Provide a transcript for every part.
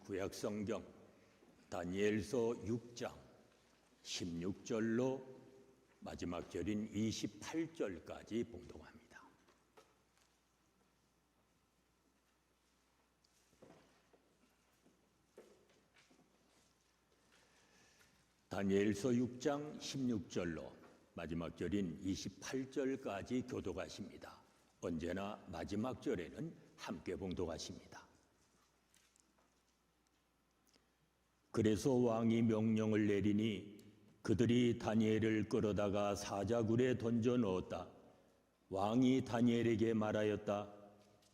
구약성경 다니엘서 6장 16절로 마지막 절인 28절까지 봉독합니다. 다니엘서 6장 16절로 마지막 절인 28절까지 교독하십니다. 언제나 마지막 절에는 함께 봉독하십니다. 그래서 왕이 명령을 내리니 그들이 다니엘을 끌어다가 사자굴에 던져 넣었다. 왕이 다니엘에게 말하였다.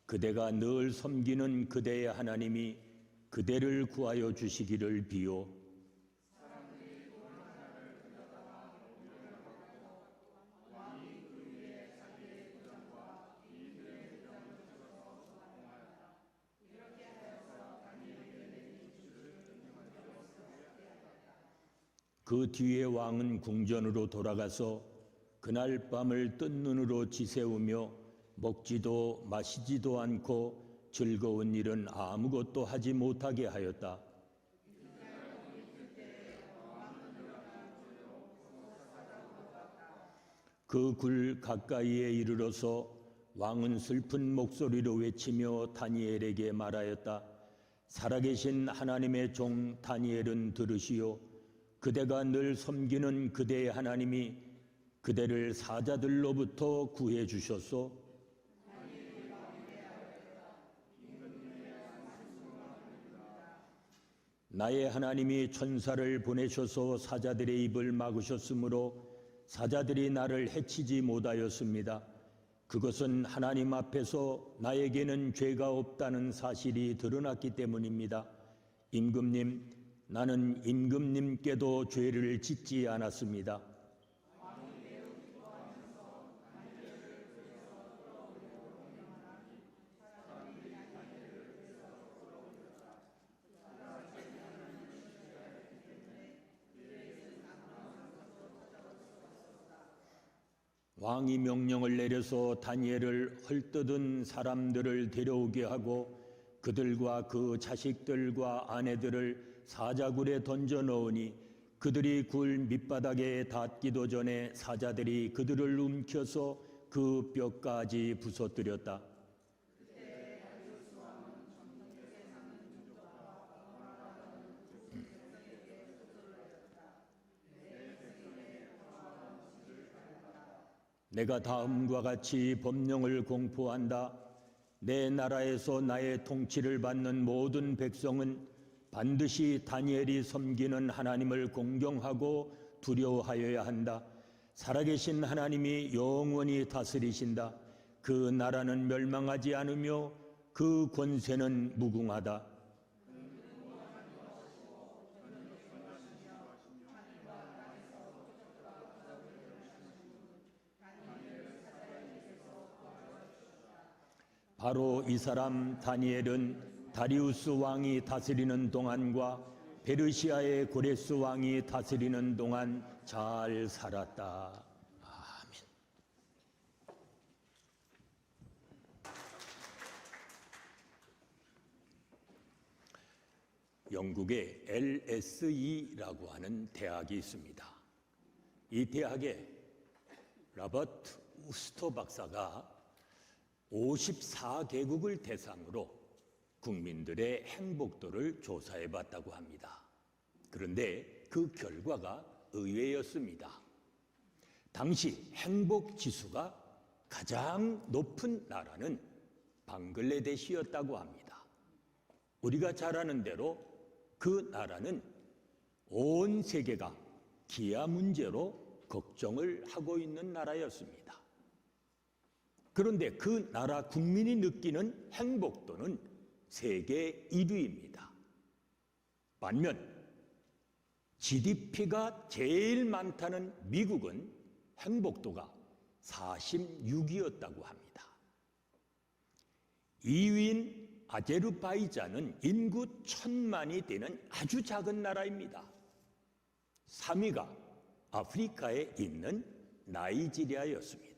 그대가 늘 섬기는 그대의 하나님이 그대를 구하여 주시기를 비요. 그 뒤에 왕은 궁전으로 돌아가서 그날 밤을 뜬 눈으로 지새우며 먹지도 마시지도 않고 즐거운 일은 아무것도 하지 못하게 하였다. 그 굴 가까이에 이르러서 왕은 슬픈 목소리로 외치며 다니엘에게 말하였다. 살아계신 하나님의 종 다니엘은 들으시오. 그대가 늘 섬기는 그대의 하나님이 그대를 사자들로부터 구해 주셨소. 나의 하나님이 천사를 보내셔서 사자들의 입을 막으셨으므로 사자들이 나를 해치지 못하였습니다. 그것은 하나님 앞에서 나에게는 죄가 없다는 사실이 드러났기 때문입니다. 임금님, 나는 임금님께도 죄를 짓지 않았습니다. 왕이 명령을 내려서 다니엘을 헐뜯은 사람들을 데려오게 하고 그들과 그 자식들과 아내들을 사자굴에 던져 넣으니 그들이 굴 밑바닥에 닿기도 전에 사자들이 그들을 움켜서 그 뼈까지 부서뜨렸다. 내가 다음과 같이 법령을 공포한다. 내 나라에서 나의 통치를 받는 모든 백성은 반드시 다니엘이 섬기는 하나님을 공경하고 두려워하여야 한다. 살아계신 하나님이 영원히 다스리신다. 그 나라는 멸망하지 않으며 그 권세는 무궁하다. 바로 이 사람 다니엘은 다리우스 왕이 다스리는 동안과 페르시아의 고레스 왕이 다스리는 동안 잘 살았다. 아멘. 영국에 LSE라고 하는 대학이 있습니다. 이 대학에 로버트 우스터 박사가 54개국을 대상으로 국민들의 행복도를 조사해 봤다고 합니다. 그런데 그 결과가 의외였습니다. 당시 행복 지수가 가장 높은 나라는 방글라데시였다고 합니다. 우리가 잘 아는 대로 그 나라는 온 세계가 기아 문제로 걱정을 하고 있는 나라였습니다. 그런데 그 나라 국민이 느끼는 행복도는 세계 1위입니다. 반면 GDP가 제일 많다는 미국은 행복도가 46위였다고 합니다. 2위인 아제르바이잔은 인구 1,000만이 되는 아주 작은 나라입니다. 3위가 아프리카에 있는 나이지리아였습니다.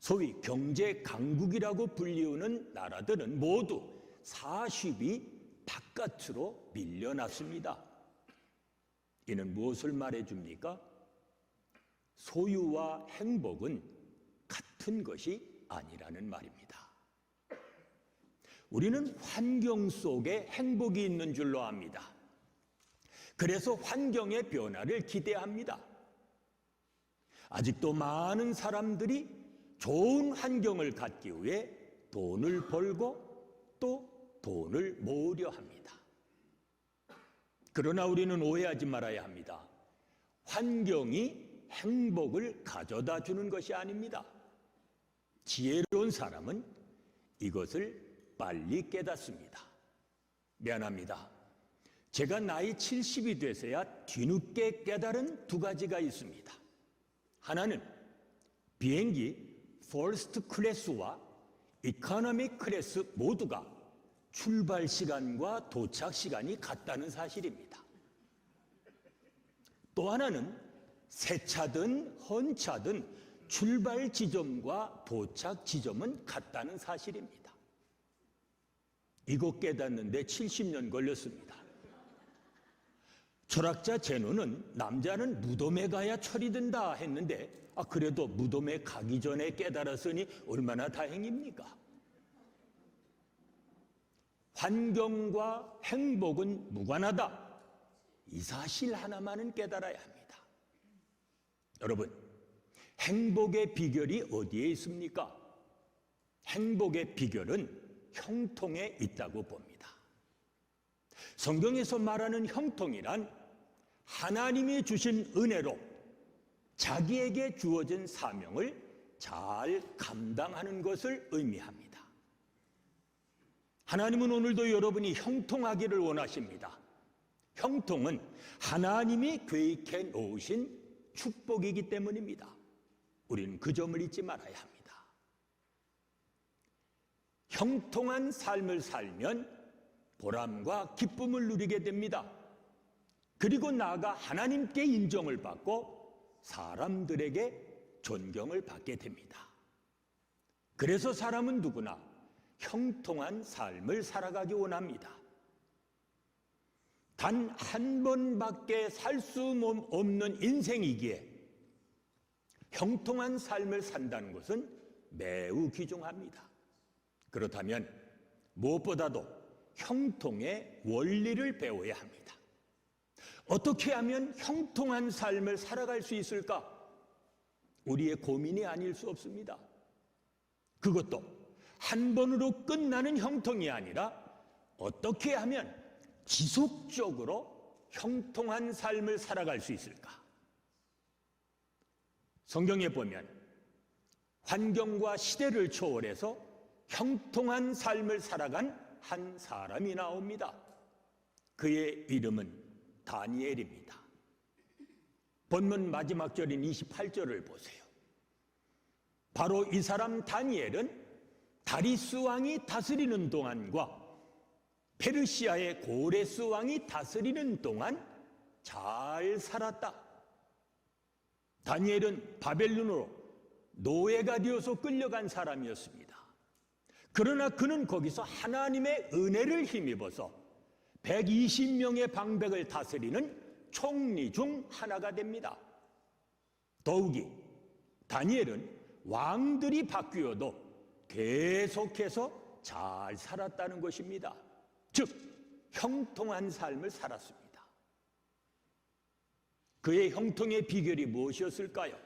소위 경제 강국이라고 불리우는 나라들은 모두 40위, 바깥으로 밀려났습니다. 이는 무엇을 말해줍니까? 소유와 행복은 같은 것이 아니라는 말입니다. 우리는 환경 속에 행복이 있는 줄로 압니다. 그래서 환경의 변화를 기대합니다. 아직도 많은 사람들이 좋은 환경을 갖기 위해 돈을 벌고 또 돈을 모으려 합니다. 그러나 우리는 오해하지 말아야 합니다. 환경이 행복을 가져다 주는 것이 아닙니다. 지혜로운 사람은 이것을 빨리 깨닫습니다. 미안합니다. 제가 나이 70이 돼서야 뒤늦게 깨달은 두 가지가 있습니다. 하나는 비행기 퍼스트 클래스와 이코노미 클래스 모두가 출발 시간과 도착 시간이 같다는 사실입니다. 또 하나는 새 차든 헌 차든 출발 지점과 도착 지점은 같다는 사실입니다. 이거 깨닫는데 70년 걸렸습니다. 철학자 제노는 남자는 무덤에 가야 철이 든다 했는데 그래도 무덤에 가기 전에 깨달았으니 얼마나 다행입니까? 환경과 행복은 무관하다. 이 사실 하나만은 깨달아야 합니다. 여러분, 행복의 비결이 어디에 있습니까? 행복의 비결은 형통에 있다고 봅니다. 성경에서 말하는 형통이란 하나님이 주신 은혜로 자기에게 주어진 사명을 잘 감당하는 것을 의미합니다. 하나님은 오늘도 여러분이 형통하기를 원하십니다. 형통은 하나님이 계획해 놓으신 축복이기 때문입니다. 우리는 그 점을 잊지 말아야 합니다. 형통한 삶을 살면 보람과 기쁨을 누리게 됩니다. 그리고 나아가 하나님께 인정을 받고 사람들에게 존경을 받게 됩니다. 그래서 사람은 누구나 형통한 삶을 살아가기 원합니다. 단 한 번밖에 살 수 없는 인생이기에 형통한 삶을 산다는 것은 매우 귀중합니다. 그렇다면 무엇보다도 형통의 원리를 배워야 합니다. 어떻게 하면 형통한 삶을 살아갈 수 있을까? 우리의 고민이 아닐 수 없습니다. 그것도 한 번으로 끝나는 형통이 아니라 어떻게 하면 지속적으로 형통한 삶을 살아갈 수 있을까? 성경에 보면 환경과 시대를 초월해서 형통한 삶을 살아간 한 사람이 나옵니다. 그의 이름은 다니엘입니다. 본문 마지막 절인 28절을 보세요. 바로 이 사람 다니엘은 다리스 왕이 다스리는 동안과 페르시아의 고레스 왕이 다스리는 동안 잘 살았다. 다니엘은 바벨론으로 노예가 되어서 끌려간 사람이었습니다. 그러나 그는 거기서 하나님의 은혜를 힘입어서 120명의 방백을 다스리는 총리 중 하나가 됩니다. 더욱이 다니엘은 왕들이 바뀌어도 계속해서 잘 살았다는 것입니다. 즉 형통한 삶을 살았습니다. 그의 형통의 비결이 무엇이었을까요?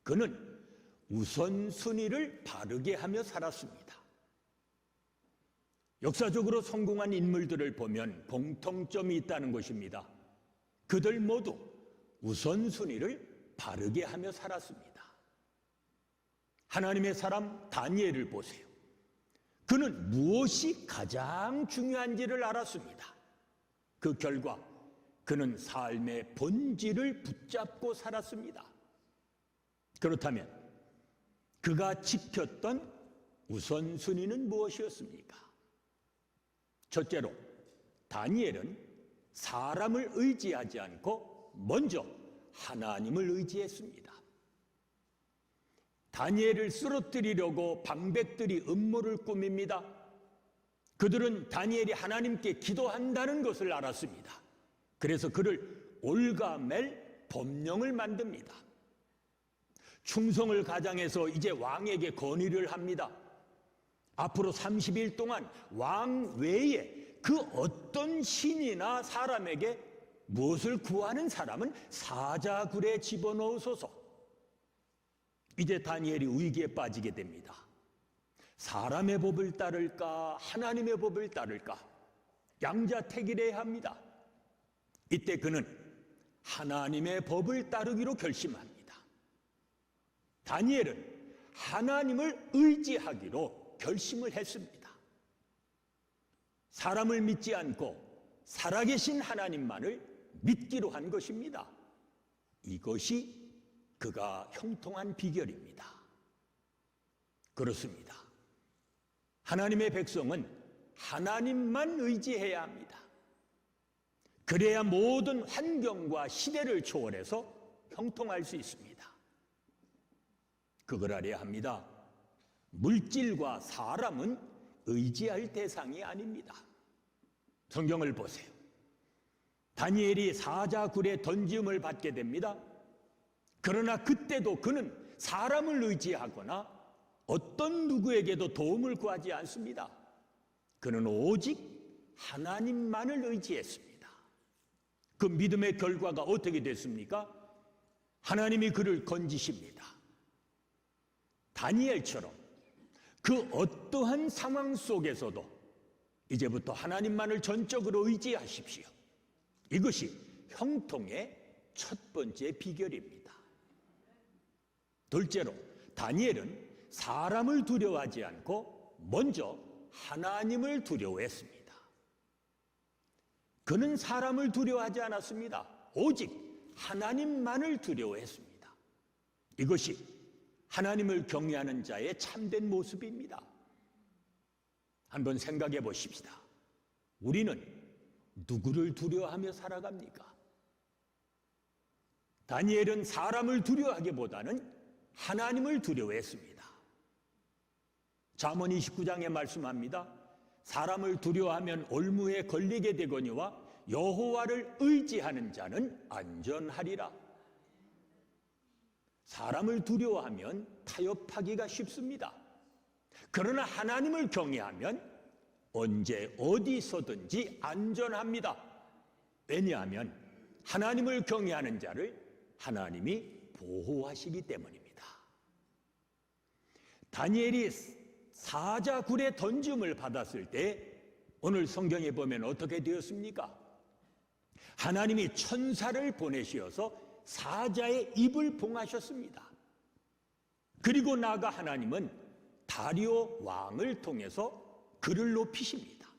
그는 우선순위를 바르게 하며 살았습니다. 역사적으로 성공한 인물들을 보면 공통점이 있다는 것입니다. 그들 모두 우선순위를 바르게 하며 살았습니다. 하나님의 사람 다니엘을 보세요. 그는 무엇이 가장 중요한지를 알았습니다. 그 결과 그는 삶의 본질을 붙잡고 살았습니다. 그렇다면 그가 지켰던 우선순위는 무엇이었습니까? 첫째로 다니엘은 사람을 의지하지 않고 먼저 하나님을 의지했습니다. 다니엘을 쓰러뜨리려고 방백들이 음모를 꾸밉니다. 그들은 다니엘이 하나님께 기도한다는 것을 알았습니다. 그래서 그를 올가멜 법령을 만듭니다. 충성을 가장해서 이제 왕에게 건의를 합니다. 앞으로 30일 동안 왕 외에 그 어떤 신이나 사람에게 무엇을 구하는 사람은 사자굴에 집어넣으소서. 이제 다니엘이 위기에 빠지게 됩니다. 사람의 법을 따를까 하나님의 법을 따를까 양자택일해야 합니다. 이때 그는 하나님의 법을 따르기로 결심합니다. 다니엘은 하나님을 의지하기로 결심을 했습니다. 사람을 믿지 않고 살아계신 하나님만을 믿기로 한 것입니다. 이것이 그가 형통한 비결입니다. 그렇습니다. 하나님의 백성은 하나님만 의지해야 합니다. 그래야 모든 환경과 시대를 초월해서 형통할 수 있습니다. 그걸 알아야 합니다. 물질과 사람은 의지할 대상이 아닙니다. 성경을 보세요. 다니엘이 사자굴에 던짐을 받게 됩니다. 그러나 그때도 그는 사람을 의지하거나 어떤 누구에게도 도움을 구하지 않습니다. 그는 오직 하나님만을 의지했습니다. 그 믿음의 결과가 어떻게 됐습니까? 하나님이 그를 건지십니다. 다니엘처럼 그 어떠한 상황 속에서도 이제부터 하나님만을 전적으로 의지하십시오. 이것이 형통의 첫 번째 비결입니다. 둘째로 다니엘은 사람을 두려워하지 않고 먼저 하나님을 두려워했습니다. 그는 사람을 두려워하지 않았습니다. 오직 하나님만을 두려워했습니다. 이것이 하나님을 경외하는 자의 참된 모습입니다. 한번 생각해 보십시다. 우리는 누구를 두려워하며 살아갑니까? 다니엘은 사람을 두려워하기보다는 하나님을 두려워했습니다. 잠언 29장에 말씀합니다. 사람을 두려워하면 올무에 걸리게 되거니와 여호와를 의지하는 자는 안전하리라. 사람을 두려워하면 타협하기가 쉽습니다. 그러나 하나님을 경외하면 언제 어디서든지 안전합니다. 왜냐하면 하나님을 경외하는 자를 하나님이 보호하시기 때문입니다. 다니엘이 사자굴에 던짐을 받았을 때 오늘 성경에 보면 어떻게 되었습니까? 하나님이 천사를 보내시어서 사자의 입을 봉하셨습니다. 그리고 나아가 하나님은 다리오 왕을 통해서 그를 높이십니다.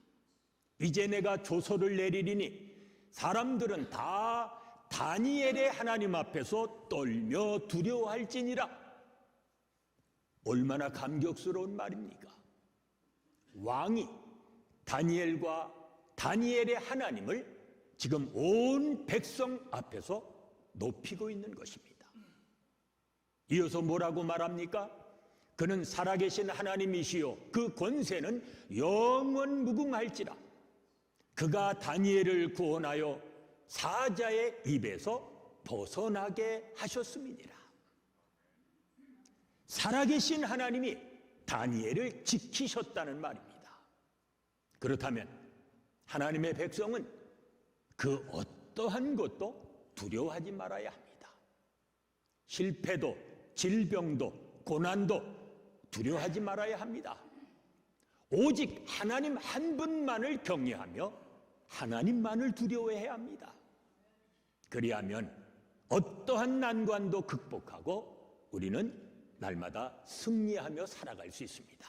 이제 내가 조서를 내리리니 사람들은 다 다니엘의 하나님 앞에서 떨며 두려워할지니라. 얼마나 감격스러운 말입니까? 왕이 다니엘과 다니엘의 하나님을 지금 온 백성 앞에서 높이고 있는 것입니다. 이어서 뭐라고 말합니까? 그는 살아계신 하나님이시요 그 권세는 영원 무궁할지라. 그가 다니엘을 구원하여 사자의 입에서 벗어나게 하셨음이니라. 살아계신 하나님이 다니엘을 지키셨다는 말입니다. 그렇다면 하나님의 백성은 그 어떠한 것도 두려워하지 말아야 합니다. 실패도, 질병도, 고난도 두려워하지 말아야 합니다. 오직 하나님 한 분만을 경외하며 하나님만을 두려워해야 합니다. 그리하면 어떠한 난관도 극복하고 우리는 날마다 승리하며 살아갈 수 있습니다.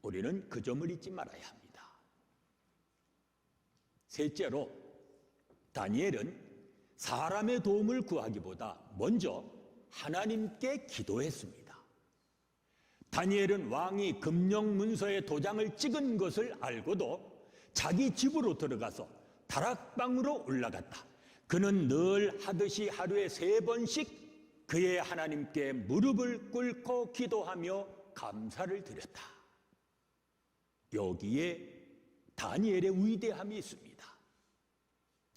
우리는 그 점을 잊지 말아야 합니다. 셋째로 다니엘은 사람의 도움을 구하기보다 먼저 하나님께 기도했습니다. 다니엘은 왕이 금령 문서에 도장을 찍은 것을 알고도 자기 집으로 들어가서 다락방으로 올라갔다. 그는 늘 하듯이 하루에 3번씩 그의 하나님께 무릎을 꿇고 기도하며 감사를 드렸다. 여기에 다니엘의 위대함이 있습니다.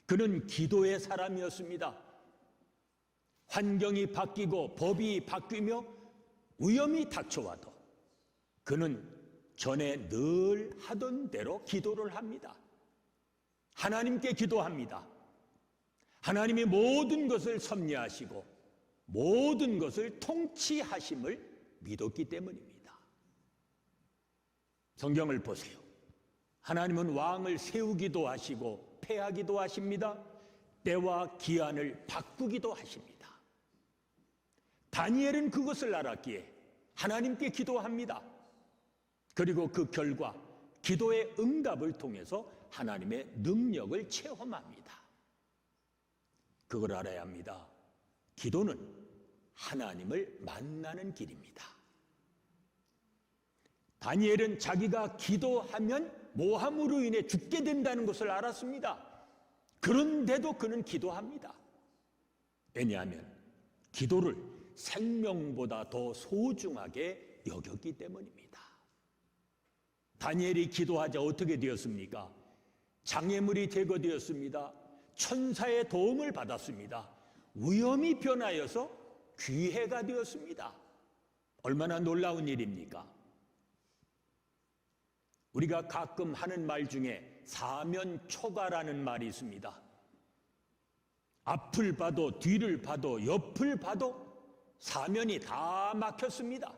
그는 기도의 사람이었습니다. 환경이 바뀌고 법이 바뀌며 위험이 닥쳐와도 그는 전에 늘 하던 대로 기도를 합니다. 하나님께 기도합니다. 하나님이 모든 것을 섭리하시고 모든 것을 통치하심을 믿었기 때문입니다. 성경을 보세요. 하나님은 왕을 세우기도 하시고 폐하기도 하십니다. 때와 기한을 바꾸기도 하십니다. 다니엘은 그것을 알았기에 하나님께 기도합니다. 그리고 그 결과 기도의 응답을 통해서 하나님의 능력을 체험합니다. 그걸 알아야 합니다. 기도는 하나님을 만나는 길입니다. 다니엘은 자기가 기도하면 모함으로 인해 죽게 된다는 것을 알았습니다. 그런데도 그는 기도합니다. 왜냐하면 기도를 생명보다 더 소중하게 여겼기 때문입니다. 다니엘이 기도하자 어떻게 되었습니까? 장애물이 제거되었습니다. 천사의 도움을 받았습니다. 위험이 변하여서 귀해가 되었습니다. 얼마나 놀라운 일입니까? 우리가 가끔 하는 말 중에 사면초가라는 말이 있습니다. 앞을 봐도 뒤를 봐도 옆을 봐도 사면이 다 막혔습니다.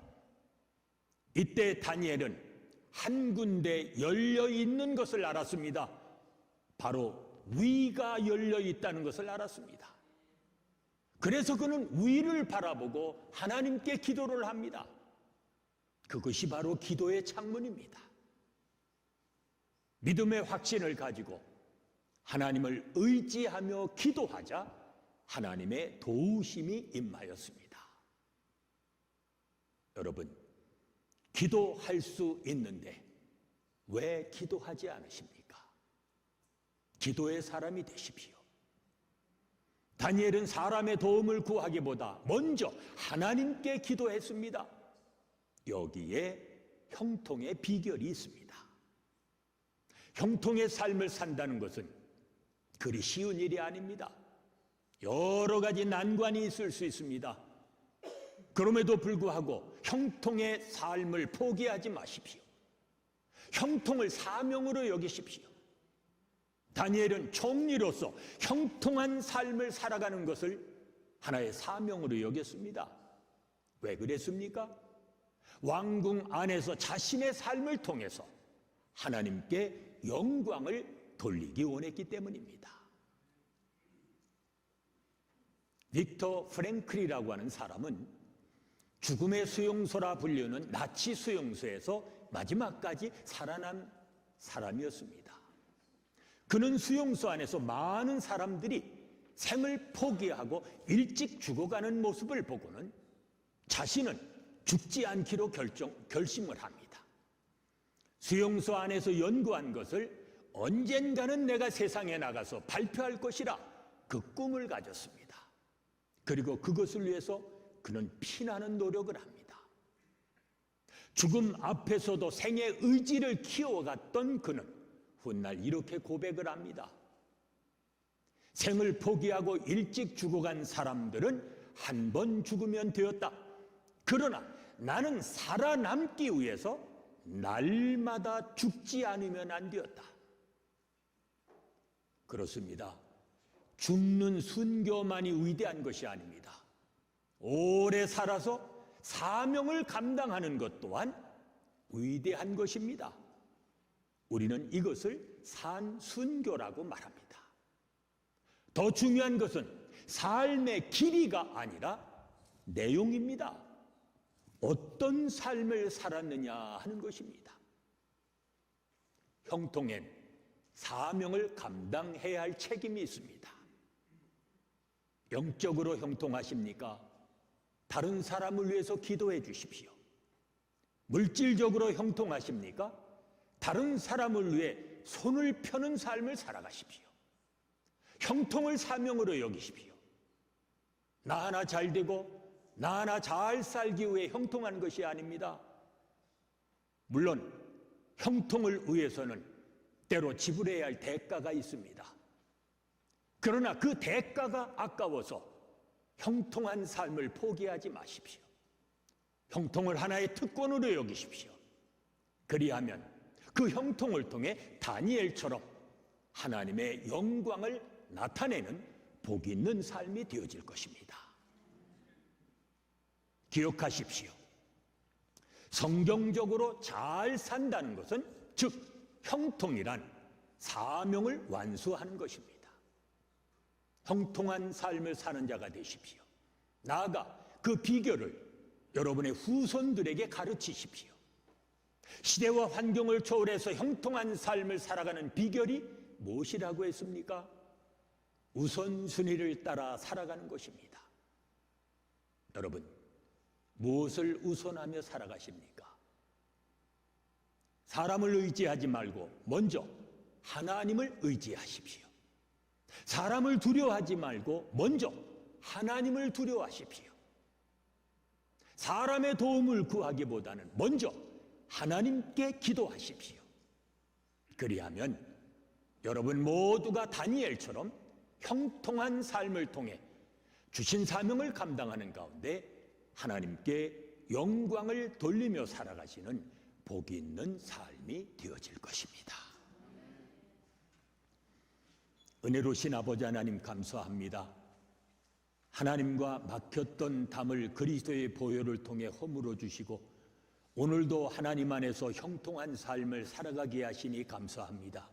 이때 다니엘은 한 군데 열려 있는 것을 알았습니다. 바로 위가 열려 있다는 것을 알았습니다. 그래서 그는 위를 바라보고 하나님께 기도를 합니다. 그것이 바로 기도의 창문입니다. 믿음의 확신을 가지고 하나님을 의지하며 기도하자 하나님의 도우심이 임하였습니다. 여러분, 기도할 수 있는데 왜 기도하지 않으십니까? 기도의 사람이 되십시오. 다니엘은 사람의 도움을 구하기보다 먼저 하나님께 기도했습니다. 여기에 형통의 비결이 있습니다. 형통의 삶을 산다는 것은 그리 쉬운 일이 아닙니다. 여러 가지 난관이 있을 수 있습니다. 그럼에도 불구하고 형통의 삶을 포기하지 마십시오. 형통을 사명으로 여기십시오. 다니엘은 총리로서 형통한 삶을 살아가는 것을 하나의 사명으로 여겼습니다. 왜 그랬습니까? 왕궁 안에서 자신의 삶을 통해서 하나님께 영광을 돌리기 원했기 때문입니다. 빅터 프랭클이라고 하는 사람은 죽음의 수용소라 불리는 나치 수용소에서 마지막까지 살아난 사람이었습니다. 그는 수용소 안에서 많은 사람들이 생을 포기하고 일찍 죽어가는 모습을 보고는 자신은 죽지 않기로 결심을 합니다. 수용소 안에서 연구한 것을 언젠가는 내가 세상에 나가서 발표할 것이라 그 꿈을 가졌습니다. 그리고 그것을 위해서 그는 피나는 노력을 합니다. 죽음 앞에서도 생의 의지를 키워갔던 그는 훗날 이렇게 고백을 합니다. 생을 포기하고 일찍 죽어간 사람들은 한 번 죽으면 되었다. 그러나 나는 살아남기 위해서 날마다 죽지 않으면 안 되었다. 그렇습니다. 죽는 순교만이 위대한 것이 아닙니다. 오래 살아서 사명을 감당하는 것 또한 위대한 것입니다. 우리는 이것을 산순교라고 말합니다. 더 중요한 것은 삶의 길이가 아니라 내용입니다. 어떤 삶을 살았느냐 하는 것입니다. 형통엔 사명을 감당해야 할 책임이 있습니다. 영적으로 형통하십니까? 다른 사람을 위해서 기도해 주십시오. 물질적으로 형통하십니까? 다른 사람을 위해 손을 펴는 삶을 살아가십시오. 형통을 사명으로 여기십시오. 나 하나 잘 되고 나 하나 잘 살기 위해 형통하는 것이 아닙니다. 물론 형통을 위해서는 때로 지불해야 할 대가가 있습니다. 그러나 그 대가가 아까워서 형통한 삶을 포기하지 마십시오. 형통을 하나의 특권으로 여기십시오. 그리하면 그 형통을 통해 다니엘처럼 하나님의 영광을 나타내는 복 있는 삶이 되어질 것입니다. 기억하십시오. 성경적으로 잘 산다는 것은 즉 형통이란 사명을 완수하는 것입니다. 형통한 삶을 사는 자가 되십시오. 나아가 그 비결을 여러분의 후손들에게 가르치십시오. 시대와 환경을 초월해서 형통한 삶을 살아가는 비결이 무엇이라고 했습니까? 우선순위를 따라 살아가는 것입니다. 여러분, 무엇을 우선하며 살아가십니까? 사람을 의지하지 말고 먼저 하나님을 의지하십시오. 사람을 두려워하지 말고 먼저 하나님을 두려워하십시오. 사람의 도움을 구하기보다는 먼저 하나님께 기도하십시오. 그리하면 여러분 모두가 다니엘처럼 형통한 삶을 통해 주신 사명을 감당하는 가운데 하나님께 영광을 돌리며 살아가시는 복이 있는 삶이 되어질 것입니다. 은혜로우신 아버지 하나님 감사합니다. 하나님과 막혔던 담을 그리스도의 보혈을 통해 허물어 주시고 오늘도 하나님 안에서 형통한 삶을 살아가게 하시니 감사합니다.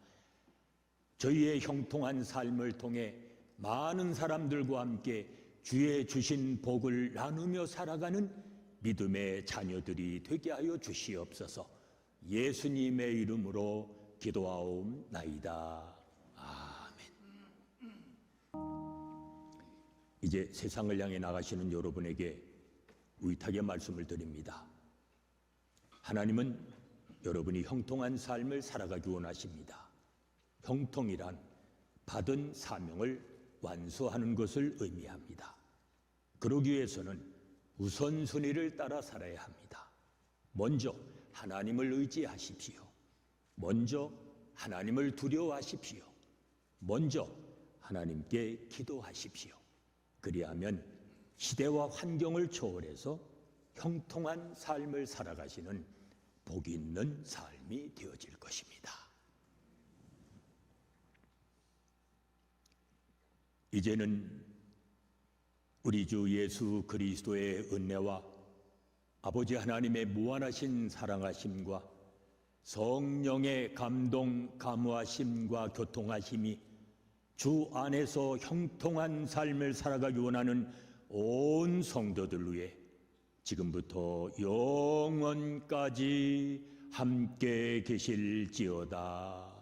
저희의 형통한 삶을 통해 많은 사람들과 함께 주의 주신 복을 나누며 살아가는 믿음의 자녀들이 되게 하여 주시옵소서. 예수님의 이름으로 기도하옵나이다. 아멘. 이제 세상을 향해 나가시는 여러분에게 위탁의 말씀을 드립니다. 하나님은 여러분이 형통한 삶을 살아가기 원하십니다. 형통이란 받은 사명을 완수하는 것을 의미합니다. 그러기 위해서는 우선순위를 따라 살아야 합니다. 먼저 하나님을 의지하십시오. 먼저 하나님을 두려워하십시오. 먼저 하나님께 기도하십시오. 그리하면 시대와 환경을 초월해서 형통한 삶을 살아가시는 복 있는 삶이 되어질 것입니다. 이제는 우리 주 예수 그리스도의 은혜와 아버지 하나님의 무한하신 사랑하심과 성령의 감동, 감화심과 교통하심이 주 안에서 형통한 삶을 살아가기 원하는 온 성도들 위해 지금부터 영원까지 함께 계실지어다.